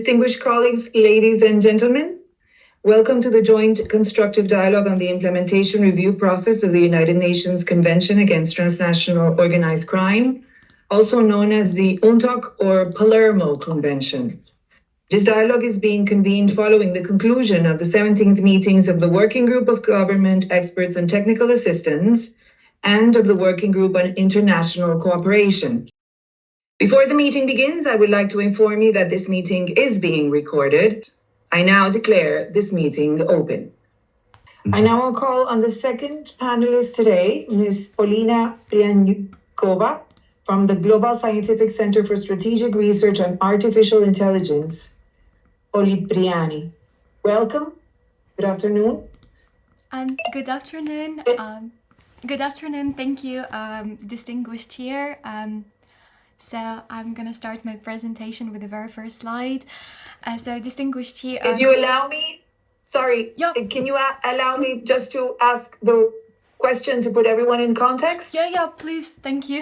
Distinguished colleagues, ladies and gentlemen, welcome to the Joint Constructive Dialogue on the Implementation Review Process of the United Nations Convention Against Transnational Organized Crime, also known as the UNTOC or Palermo Convention. This dialogue is being convened following the conclusion of the 17th meetings of the Working Group of Government Experts on Technical Assistance and of the Working Group on International Cooperation. Before the meeting begins, I would like to inform you that this meeting is being recorded. I now declare this meeting open. I now will call on the second panelist today, Ms. Polina Prianykova from the Global Scientific Center for Strategic Research on Artificial Intelligence, POLLYPRIANY. Welcome. Good afternoon. Good afternoon. Good afternoon. Thank you, distinguished chair. So I'm going to start my presentation with the very first slide. So distinguished chair... If you allow me, sorry, yeah. Can you allow me just to ask the question to put everyone in context? Yeah, please. Thank you.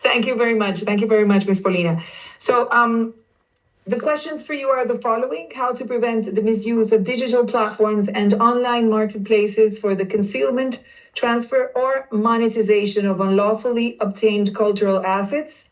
Thank you very much. Thank you very much, Ms. Polina. So the questions for you are the following: how to prevent the misuse of digital platforms and online marketplaces for the concealment, transfer, or monetization of unlawfully obtained cultural assets?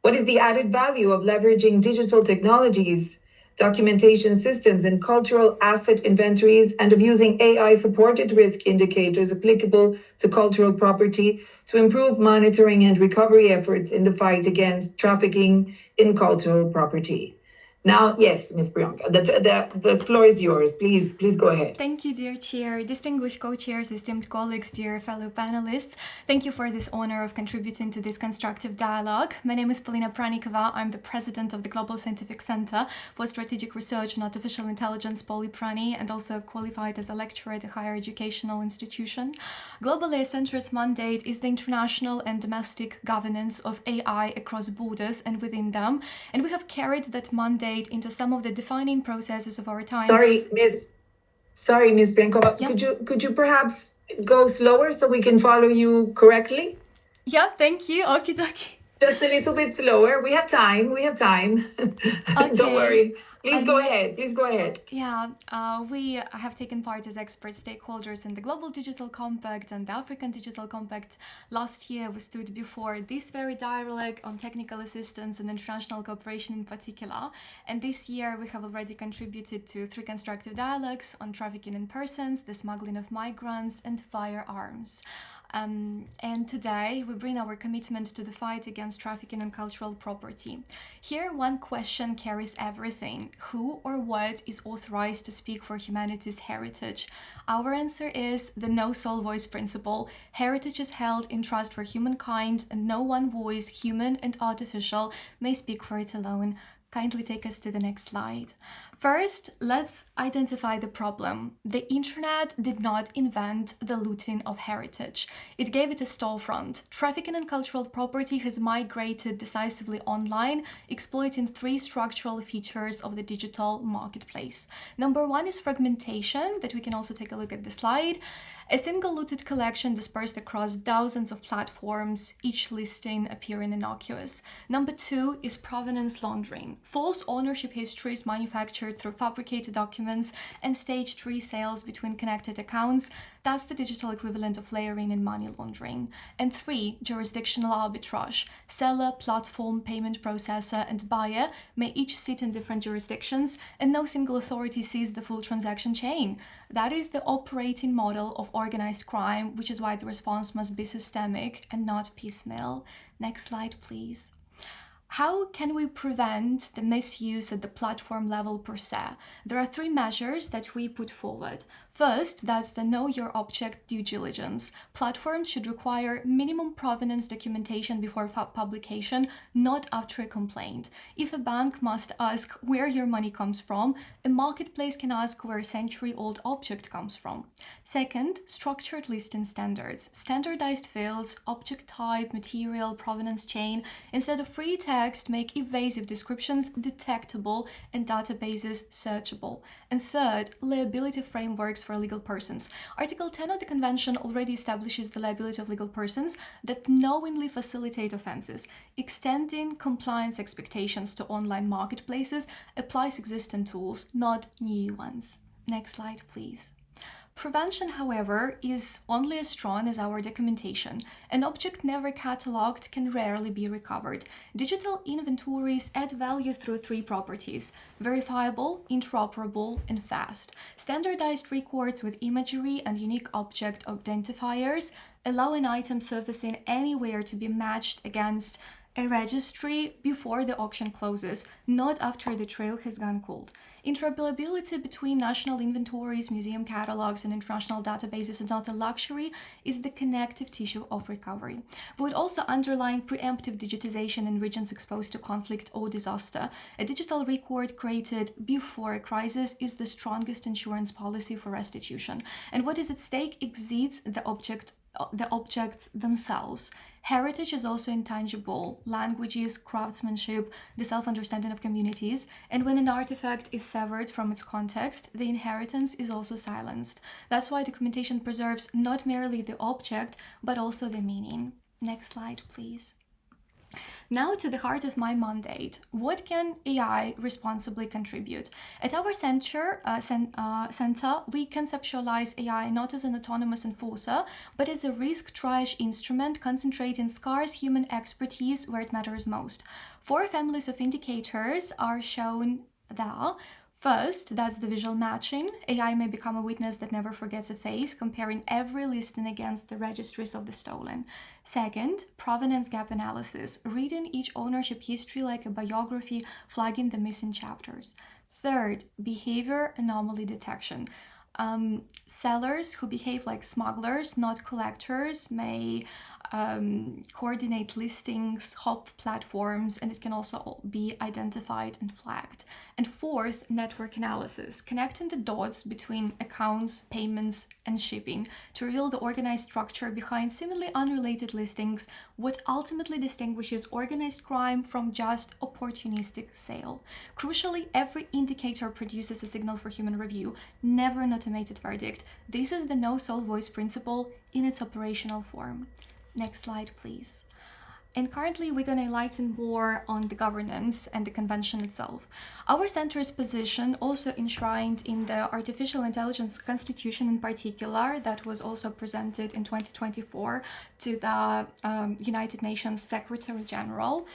What is the added value of leveraging digital technologies, documentation systems, and cultural asset inventories, and of using AI-supported risk indicators applicable to cultural property to improve monitoring and recovery efforts in the fight against trafficking in cultural property? Now, yes, Ms. Priyanka, the floor is yours. Please go ahead. Thank you, dear chair, distinguished co-chairs, esteemed colleagues, dear fellow panelists. Thank you for this honor of contributing to this constructive dialogue. My name is Polina Prianykova. I'm the president of the Global Scientific Center for Strategic Research on Artificial Intelligence POLLYPRIANY and also qualified as a lecturer at a higher educational institution. Globally, a center's mandate is the international and domestic governance of AI across borders and within them. And we have carried that mandate into some of the defining processes of our time. Sorry, Ms. Priyankova. Yeah. Could you perhaps go slower so we can follow you correctly? Yeah, thank you. Okie dokie. Just a little bit slower. We have time. Okay. Don't worry. Please go ahead. Yeah, we have taken part as expert stakeholders in the Global Digital Compact and the African Digital Compact. Last year, we stood before this very dialogue on technical assistance and international cooperation in particular. And this year, we have already contributed to 3 constructive dialogues on trafficking in persons, the smuggling of migrants, and firearms. And today, we bring our commitment to the fight against trafficking in cultural property. Here, one question carries everything. Who or what is authorized to speak for humanity's heritage? Our answer is the no sole voice principle. Heritage is held in trust for humankind, and no one voice, human and artificial, may speak for it alone. Kindly take us to the next slide. First, let's identify the problem. The internet did not invent the looting of heritage. It gave it a storefront. Trafficking in cultural property has migrated decisively online, exploiting 3 structural features of the digital marketplace. Number 1 is fragmentation, that we can also take a look at the slide. A single looted collection dispersed across thousands of platforms, each listing appearing innocuous. Number 2 is provenance laundering. False ownership histories manufactured through fabricated documents and staged resales between connected accounts. That's the digital equivalent of layering and money laundering. And 3, jurisdictional arbitrage. Seller, platform, payment processor, and buyer may each sit in different jurisdictions, and no single authority sees the full transaction chain. That is the operating model of organized crime, which is why the response must be systemic and not piecemeal. Next slide, please. How can we prevent the misuse at the platform level per se? There are 3 measures that we put forward. First, that's the Know Your Object due diligence. Platforms should require minimum provenance documentation before publication, not after a complaint. If a bank must ask where your money comes from, a marketplace can ask where a century-old object comes from. Second, structured listing standards. Standardized fields, object type, material, provenance chain, instead of free text text make evasive descriptions detectable and databases searchable. And third, liability frameworks for legal persons. Article 10 of the Convention already establishes the liability of legal persons that knowingly facilitate offenses. Extending compliance expectations to online marketplaces applies existing tools, not new ones. Next slide, please. Prevention, however, is only as strong as our documentation. An object never catalogued can rarely be recovered. Digital inventories add value through three properties: verifiable, interoperable, and fast. Standardized records with imagery and unique object identifiers allow an item surfacing anywhere to be matched against a registry before the auction closes, not after the trail has gone cold. Interoperability between national inventories, museum catalogs, and international databases is not a luxury, it's the connective tissue of recovery. We would also underline preemptive digitization in regions exposed to conflict or disaster. A digital record created before a crisis is the strongest insurance policy for restitution. And what is at stake exceeds the objects themselves. Heritage is also intangible: languages, craftsmanship, the self-understanding of communities, and when an artifact is severed from its context, the inheritance is also silenced. That's why documentation preserves not merely the object, but also the meaning. Next slide, please. Now to the heart of my mandate. What can AI responsibly contribute? At our center, we conceptualize AI not as an autonomous enforcer, but as a risk triage instrument concentrating scarce human expertise where it matters most. 4 families of indicators are shown there. First, that's the visual matching. AI may become a witness that never forgets a face, comparing every listing against the registries of the stolen. Second, provenance gap analysis, reading each ownership history like a biography, flagging the missing chapters. Third, behavior anomaly detection. Sellers who behave like smugglers, not collectors, may coordinate listings, hop platforms, and it can also be identified and flagged. And fourth, network analysis, connecting the dots between accounts, payments, and shipping to reveal the organized structure behind seemingly unrelated listings, what ultimately distinguishes organized crime from just opportunistic sale. Crucially, every indicator produces a signal for human review, never an automated verdict. This is the no-soul voice principle in its operational form. Next slide, please. And currently, we're going to enlighten more on the governance and the convention itself. Our center's position, also enshrined in the Artificial Intelligence Constitution in particular, that was also presented in 2024 to the United Nations Secretary General,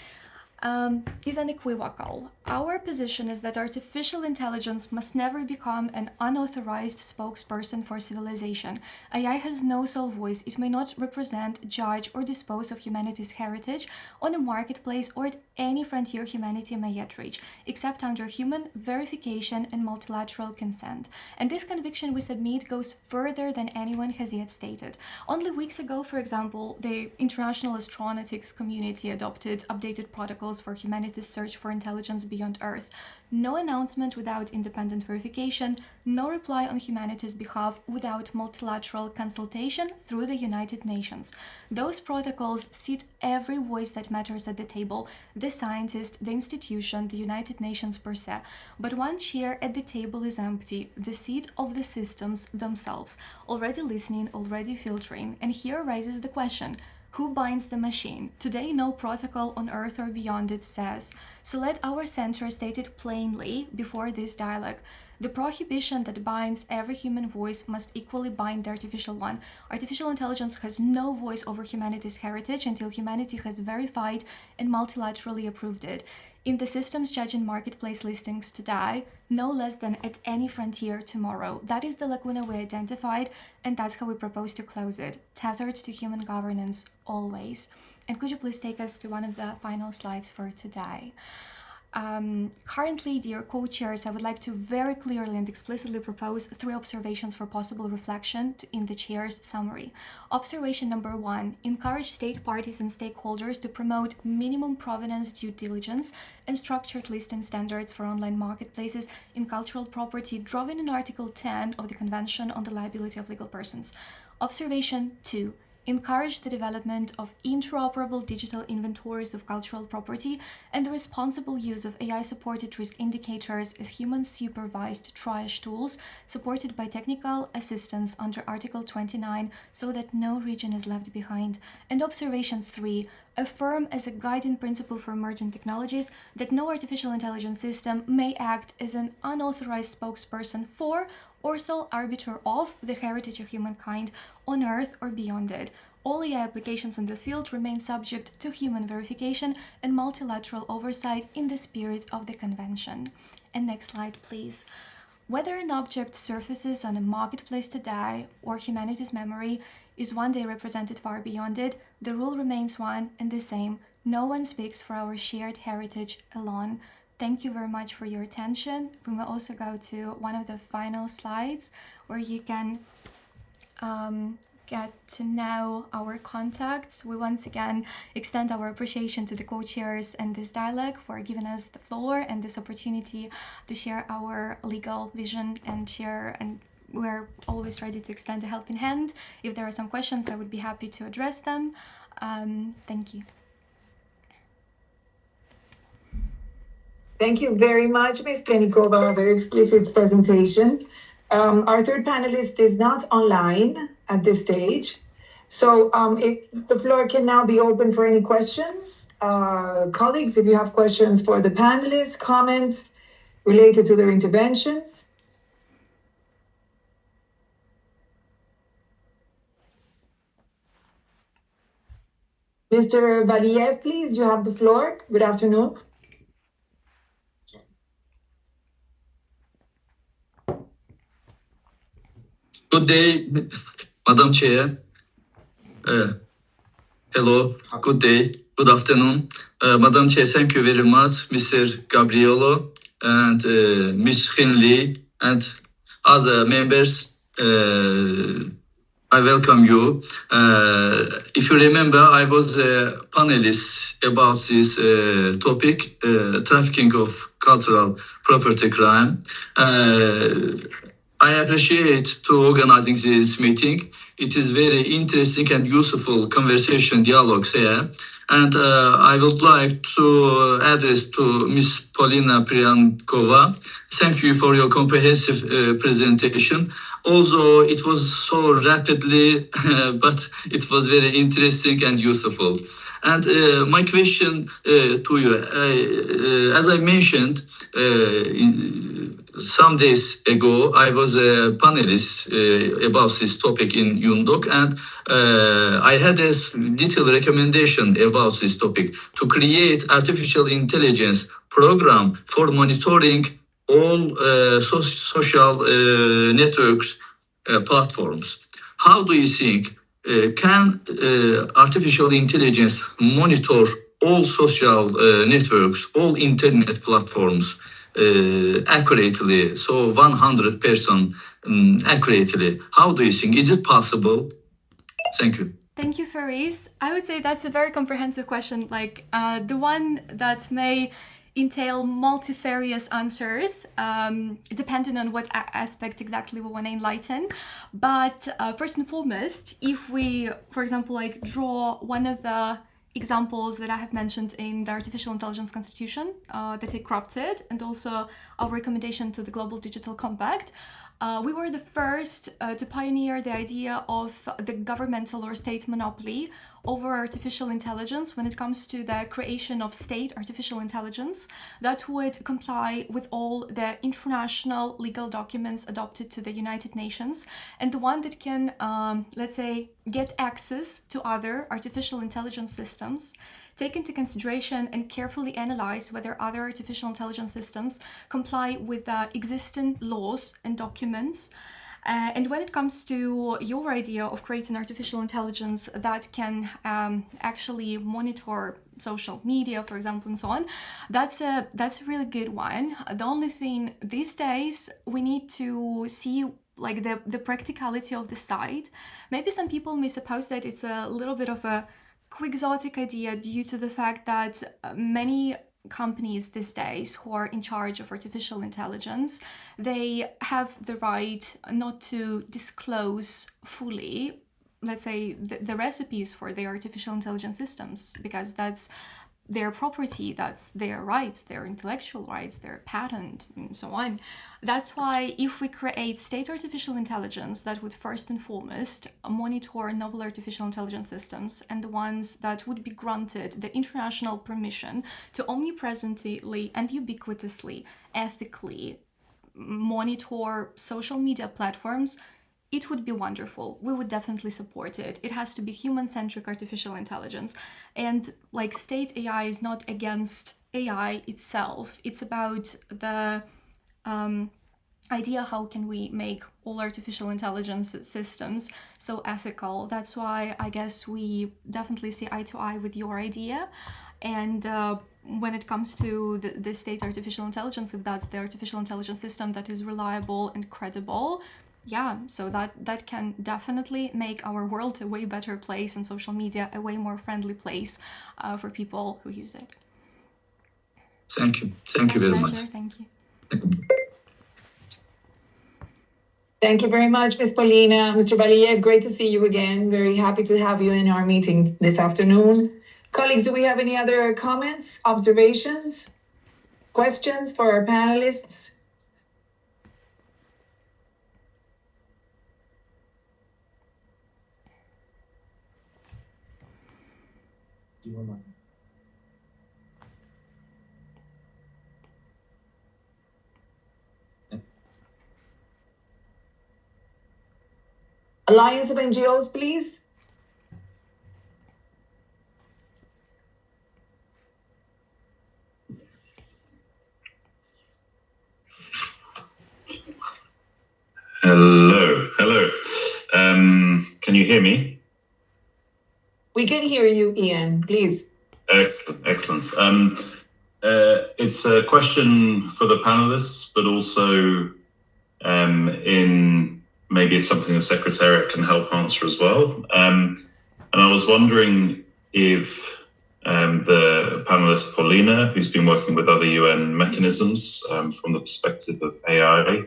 is unequivocal. Our position is that artificial intelligence must never become an unauthorized spokesperson for civilization. AI has no sole voice. It may not represent, judge, or dispose of humanity's heritage on a marketplace or at any frontier humanity may yet reach, except under human verification and multilateral consent. And this conviction we submit goes further than anyone has yet stated. Only weeks ago, for example, the international astronautics community adopted updated protocols for humanity's search for intelligence beyond Earth. No announcement without independent verification, no reply on humanity's behalf without multilateral consultation through the United Nations. Those protocols seat every voice that matters at the table, the scientist, the institution, the United Nations per se. But one chair at the table is empty, the seat of the systems themselves, already listening, already filtering. And here arises the question: who binds the machine? Today, no protocol on Earth or beyond it says. So let our center state it plainly before this dialogue. The prohibition that binds every human voice must equally bind the artificial one. Artificial intelligence has no voice over humanity's heritage until humanity has verified and multilaterally approved it. In the systems judging marketplace listings today, no less than at any frontier tomorrow. That is the lacuna we identified, and that's how we propose to close it, tethered to human governance always. And could you please take us to one of the final slides for today? Currently, dear co-chairs, I would like to very clearly and explicitly propose 3 observations for possible reflection in the chair's summary. Observation number 1, encourage state parties and stakeholders to promote minimum provenance due diligence and structured listing standards for online marketplaces in cultural property, drawn in Article 10 of the Convention on the Liability of Legal Persons. Observation 2, encourage the development of interoperable digital inventories of cultural property, and the responsible use of AI-supported risk indicators as human-supervised triage tools supported by technical assistance under Article 29 so that no region is left behind. And observation 3, affirm as a guiding principle for emerging technologies that no artificial intelligence system may act as an unauthorized spokesperson for or sole arbiter of the heritage of humankind on Earth or beyond it. All AI applications in this field remain subject to human verification and multilateral oversight in the spirit of the Convention. And next slide, please. Whether an object surfaces on a marketplace today or humanity's memory is one day represented far beyond it, the rule remains one and the same. No one speaks for our shared heritage alone. Thank you very much for your attention. We will also go to one of the final slides where you can get to know our contacts. We once again extend our appreciation to the co-chairs and this dialogue for giving us the floor and this opportunity to share our legal vision and share, and we're always ready to extend a helping hand. If there are some questions, I would be happy to address them. Thank you. Thank you very much, Ms. Prianykova, very explicit presentation. Our third panelist is not online at this stage. So the floor can now be open for any questions. Colleagues, if you have questions for the panelists, comments related to their interventions. Mr. Valiev, please, you have the floor. Good afternoon. Good day, Madam Chair. Hello, good day, good afternoon. Madam Chair, thank you very much, Mr. Gabriello and Ms. Finley and other members. I welcome you. If you remember, I was a panelist about this topic, trafficking of cultural property crime. I appreciate to organizing this meeting. It is very interesting and useful conversation dialogues here. And I would like to address to Ms. Polina Prianykova. Thank you for your comprehensive presentation. Although it was so rapidly, but it was very interesting and useful. And my question to you, as I mentioned, some days ago, I was a panelist about this topic in UNTOC, and I had a little recommendation about this topic to create artificial intelligence program for monitoring all social networks platforms. How do you think can artificial intelligence monitor all social networks, all internet platforms accurately, so 100% accurately? How do you think? Is it possible? Thank you. Thank you, Faris. I would say that's a very comprehensive question, like the one that may entail multifarious answers, depending on what aspect exactly we want to enlighten. But first and foremost, if we, for example, like draw one of the examples that I have mentioned in the Artificial Intelligence Constitution that I crafted, and also our recommendation to the Global Digital Compact, we were the first to pioneer the idea of the governmental or state monopoly over artificial intelligence when it comes to the creation of state artificial intelligence that would comply with all the international legal documents adopted to the United Nations, and the one that can, let's say, get access to other artificial intelligence systems, take into consideration and carefully analyze whether other artificial intelligence systems comply with the existing laws and documents. And when it comes to your idea of creating artificial intelligence that can actually monitor social media, for example, and so on, that's a really good one. The only thing these days, we need to see like the practicality of the site. Maybe some people may suppose that it's a little bit of a quixotic idea due to the fact that many companies these days who are in charge of artificial intelligence, they have the right not to disclose fully let's say, the recipes for the artificial intelligence systems, because that's their property, that's their rights, their intellectual rights, their patent, and so on. That's why if we create state artificial intelligence, that would first and foremost monitor novel artificial intelligence systems, and the ones that would be granted the international permission to omnipresently and ubiquitously, ethically monitor social media platforms, it would be wonderful. We would definitely support it. It has to be human-centric artificial intelligence. And like state AI is not against AI itself. It's about the idea, how can we make all artificial intelligence systems so ethical? That's why I guess we definitely see eye to eye with your idea. And when it comes to the state artificial intelligence, if that's the artificial intelligence system that is reliable and credible, yeah, so that can definitely make our world a way better place, and social media a way more friendly place for people who use it. Thank you. Thank you very much. Thank you. Thank you very much, Ms. Polina. Mr. Baliev, great to see you again. Very happy to have you in our meeting this afternoon. Colleagues, do we have any other comments, observations, questions for our panelists? Alliance of NGOs, please. Hello. Can you hear me? We can hear you, Ian, please. Excellent. It's a question for the panelists, but also in maybe it's something the Secretariat can help answer as well. And I was wondering if the panelist Polina, who's been working with other UN mechanisms from the perspective of AI,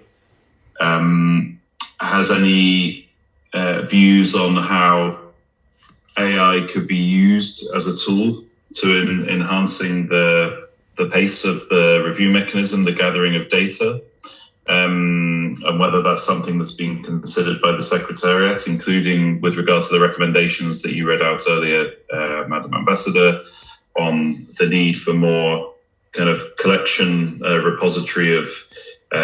has any views on how AI could be used as a tool to enhancing the pace of the review mechanism, the gathering of data, and whether that's something that's being considered by the Secretariat, including with regard to the recommendations that you read out earlier, Madam Ambassador, on the need for more kind of collection, repository of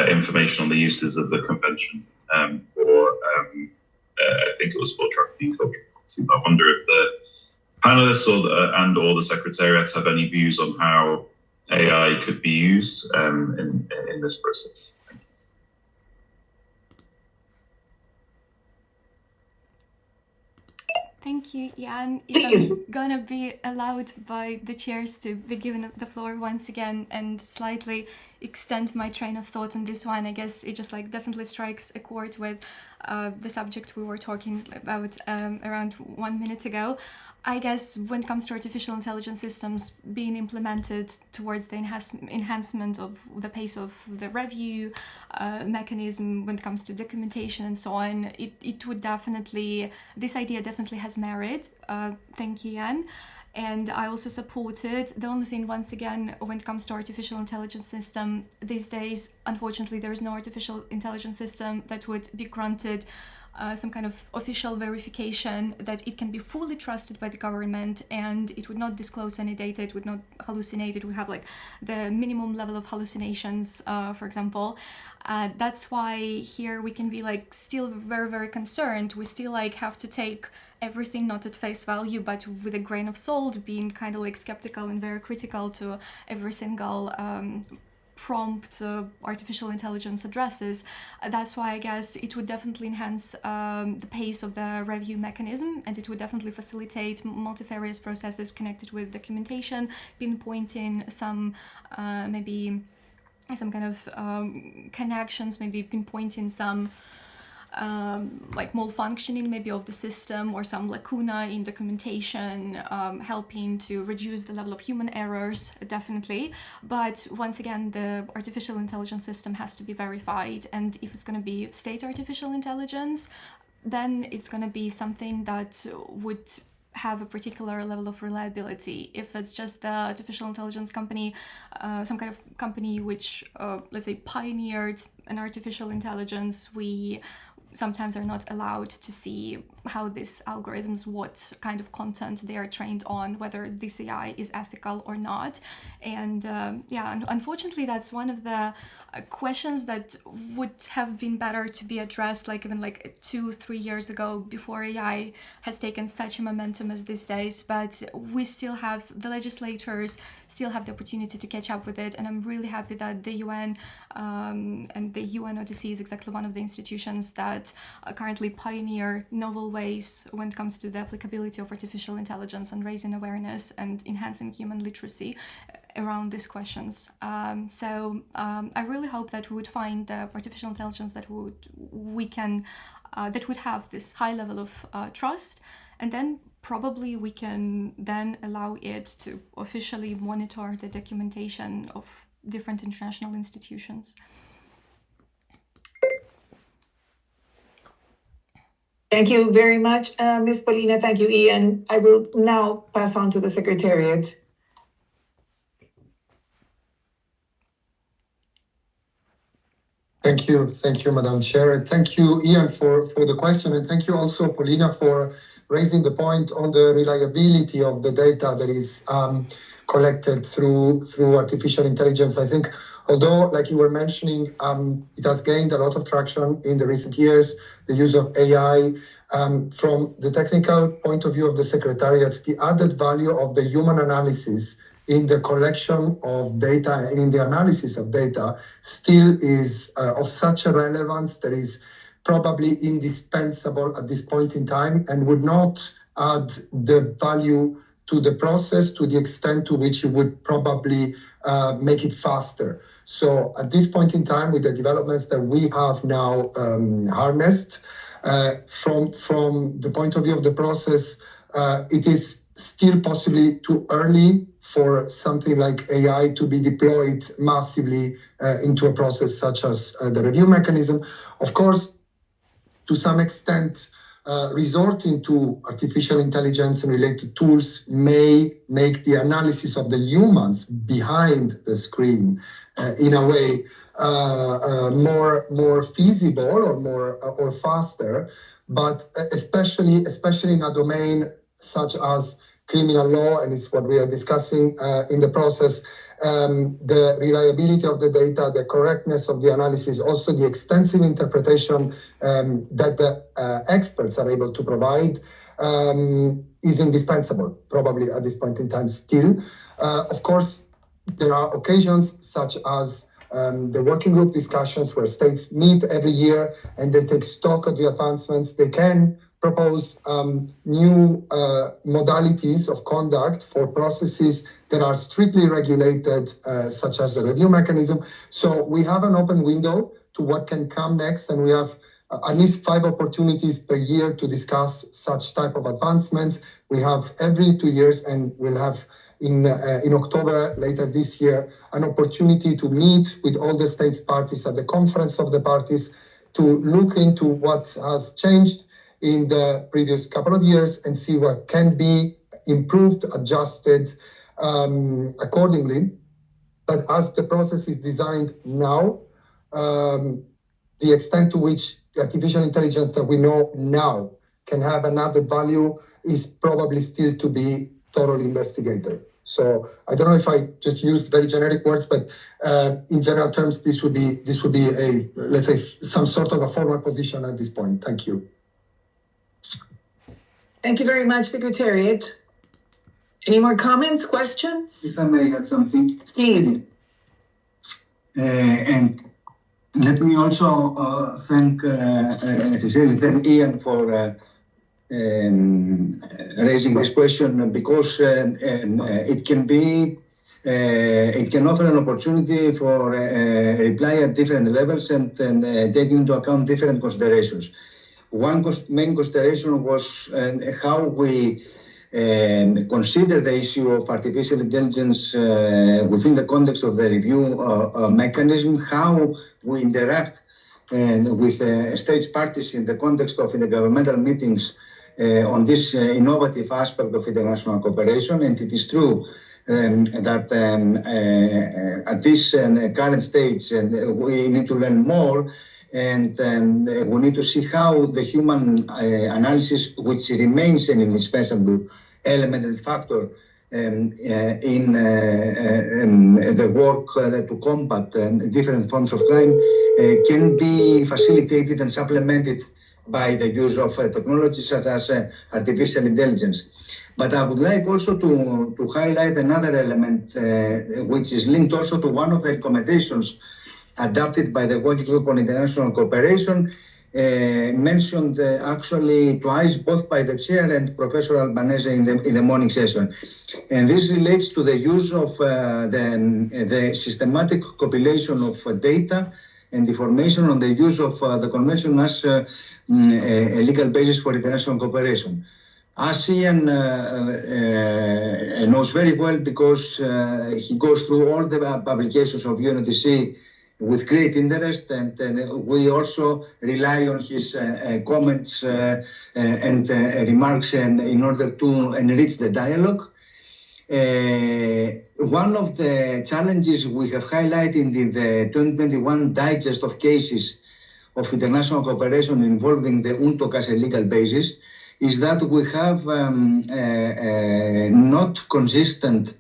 information on the uses of the Convention for, I think it was for trafficking and cultural policy. I wonder if the panelists or the Secretariat have any views on how AI could be used in this process. Thank you, Jan. If I'm gonna be allowed by the chairs to be given the floor once again and slightly extend my train of thought on this one, I guess it just like definitely strikes a chord with the subject we were talking about around 1 minute ago. I guess when it comes to artificial intelligence systems being implemented towards the enhancement of the pace of the review mechanism, when it comes to documentation and so on, it would definitely, this idea definitely has merit. Thank you, Jan. And I also support it. The only thing, once again, when it comes to artificial intelligence system, these days, unfortunately, there is no artificial intelligence system that would be granted some kind of official verification that it can be fully trusted by the government, and it would not disclose any data, it would not hallucinate, it would have like the minimum level of hallucinations, for example. That's why here we can be like still very, very concerned. We still like have to take everything not at face value, but with a grain of salt, being kind of like skeptical and very critical to every single prompt artificial intelligence addresses. That's why I guess it would definitely enhance the pace of the review mechanism, and it would definitely facilitate multifarious processes connected with documentation, pinpointing some maybe some kind of connections, maybe pinpointing some like malfunctioning maybe of the system or some lacuna in documentation, helping to reduce the level of human errors, definitely. But once again, the artificial intelligence system has to be verified, and if it's going to be state artificial intelligence, then it's going to be something that would have a particular level of reliability. If it's just the artificial intelligence company, some kind of company which, let's say, pioneered an artificial intelligence, we sometimes are not allowed to see how these algorithms, what kind of content they are trained on, whether this AI is ethical or not. And unfortunately, that's one of the questions that would have been better to be addressed even 2-3 years ago, before AI has taken such a momentum as these days. But we still have, the legislators still have the opportunity to catch up with it, and I'm really happy that the UN and the UNODC is exactly one of the institutions that currently pioneer novel ways when it comes to the applicability of artificial intelligence and raising awareness and enhancing human literacy around these questions. I really hope that we would find artificial intelligence that would have this high level of trust, and then probably we can then allow it to officially monitor the documentation of different international institutions. Thank you very much, Ms. Polina. Thank you, Ian. I will now pass on to the Secretariat. Thank you, Madam Chair. And thank you, Ian, for the question. And thank you also, Polina, for raising the point on the reliability of the data that is collected through artificial intelligence. I think, although, like you were mentioning, it has gained a lot of traction in the recent years, the use of AI. From the technical point of view of the Secretariat, the added value of the human analysis in the collection of data and in the analysis of data still is of such a relevance that is probably indispensable at this point in time, and would not add the value to the process to the extent to which it would probably make it faster. So at this point in time, with the developments that we have now harnessed, from the point of view of the process, it is still possibly too early for something like AI to be deployed massively into a process such as the review mechanism. Of course, to some extent, resorting to artificial intelligence and related tools may make the analysis of the humans behind the screen in a way more feasible or faster, but especially in a domain such as criminal law, and it's what we are discussing in the process, the reliability of the data, the correctness of the analysis, also the extensive interpretation that the experts are able to provide is indispensable, probably at this point in time still. Of course, there are occasions such as the working group discussions where states meet every year and they take stock of the advancements. They can propose new modalities of conduct for processes that are strictly regulated, such as the review mechanism. So we have an open window to what can come next, and we have at least 5 opportunities per year to discuss such type of advancements. We have every 2 years, and we'll have in October later this year an opportunity to meet with all the states parties at the conference of the parties to look into what has changed in the previous couple of years and see what can be improved, adjusted accordingly. But as the process is designed now, the extent to which the artificial intelligence that we know now can have an added value is probably still to be thoroughly investigated. So I don't know if I just used very generic words, but in general terms, this would be a, let's say, some sort of a formal position at this point. Thank you. Thank you very much, Secretariat. Any more comments, questions? If I may add something. Please. And let me also thank Ian for raising this question, because it can offer an opportunity for reply at different levels and taking into account different considerations. One main consideration was how we consider the issue of artificial intelligence within the context of the review mechanism, how we interact and with state parties in the context of intergovernmental meetings on this innovative aspect of international cooperation. And it is true that at this current stage, we need to learn more, and we need to see how the human analysis, which remains an indispensable element and factor in the work to combat different forms of crime, can be facilitated and supplemented by the use of technologies such as artificial intelligence. But I would like also to highlight another element which is linked also to one of the recommendations adopted by the Working Group on International Cooperation, mentioned actually twice, both by the chair and Professor Albanese in the morning session. And this relates to the use of the systematic compilation of data and information on the use of the convention as a legal basis for international cooperation. As Ian knows very well, because he goes through all the publications of UNODC with great interest, and we also rely on his comments and remarks in order to enrich the dialogue. One of the challenges we have highlighted in the 2021 digest of cases of international cooperation involving the UNTOC as a legal basis is that we have not consistent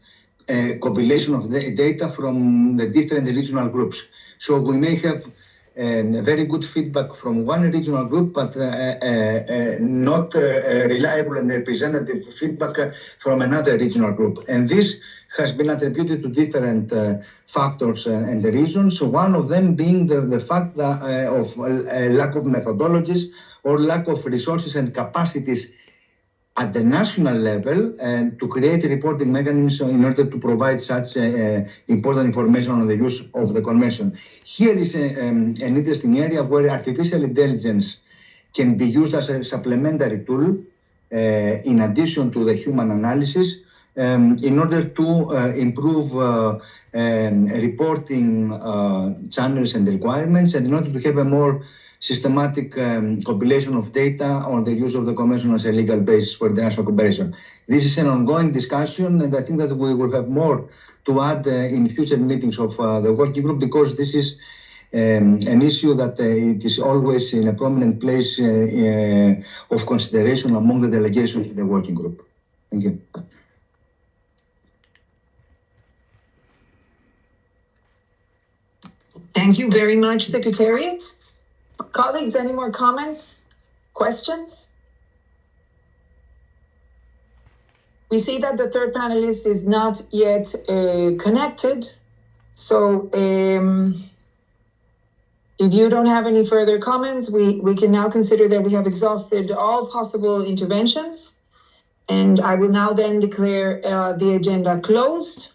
compilation of the data from the different regional groups. So we may have very good feedback from one regional group, but not reliable and representative feedback from another regional group. And this has been attributed to different factors and the reasons. So one of them being the fact that of lack of methodologies or lack of resources and capacities at the national level, and to create reporting mechanisms in order to provide such important information on the use of the convention. Here is an interesting area where artificial intelligence can be used as a supplementary tool in addition to the human analysis in order to improve reporting channels and requirements, and in order to have a more systematic compilation of data on the use of the convention as a legal basis for international cooperation. This is an ongoing discussion, and I think that we will have more to add in future meetings of the working group, because this is an issue that it is always in a prominent place of consideration among the delegations in the working group. Thank you. Thank you very much, Secretariat. Colleagues, any more comments, questions? We see that the third panelist is not yet connected. So if you don't have any further comments, we can now consider that we have exhausted all possible interventions. And I will now then declare the agenda closed.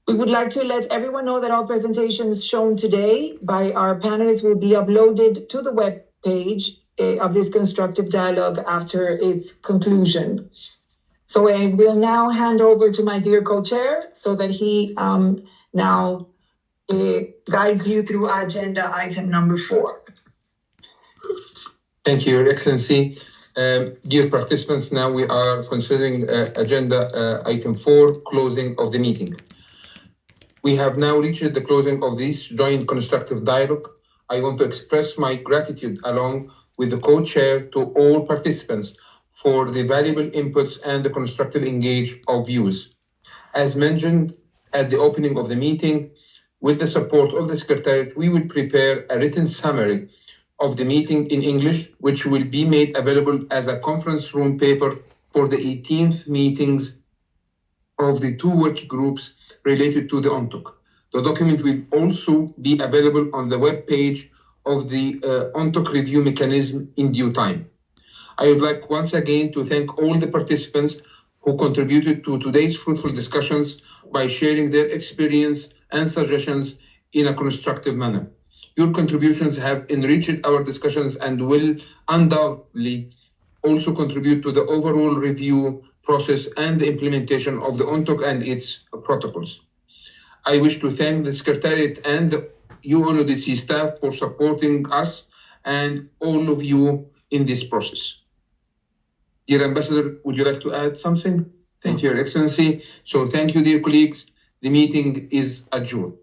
We would like to let everyone know that all presentations shown today by our panelists will be uploaded to the web page of this constructive dialogue after its conclusion. So I will now hand over to my dear co-chair so that he now guides you through agenda item number 4. Thank you, Your Excellency. Dear participants, now we are considering agenda item 4, closing of the meeting. We have now reached the closing of this joint constructive dialogue. I want to express my gratitude along with the co-chair to all participants for the valuable inputs and the constructive engage of views. As mentioned at the opening of the meeting, with the support of the Secretariat, we will prepare a written summary of the meeting in English, which will be made available as a conference room paper for the 18th meetings of the 2 working groups related to the UNTOC. The document will also be available on the web page of the UNTOC review mechanism in due time. I would like once again to thank all the participants who contributed to today's fruitful discussions by sharing their experience and suggestions in a constructive manner. Your contributions have enriched our discussions and will undoubtedly also contribute to the overall review process and the implementation of the UNTOC and its protocols. I wish to thank the Secretariat and the UNODC staff for supporting us and all of you in this process. Dear Ambassador, would you like to add something? Thank you, Your Excellency. So thank you, dear colleagues. The meeting is adjourned.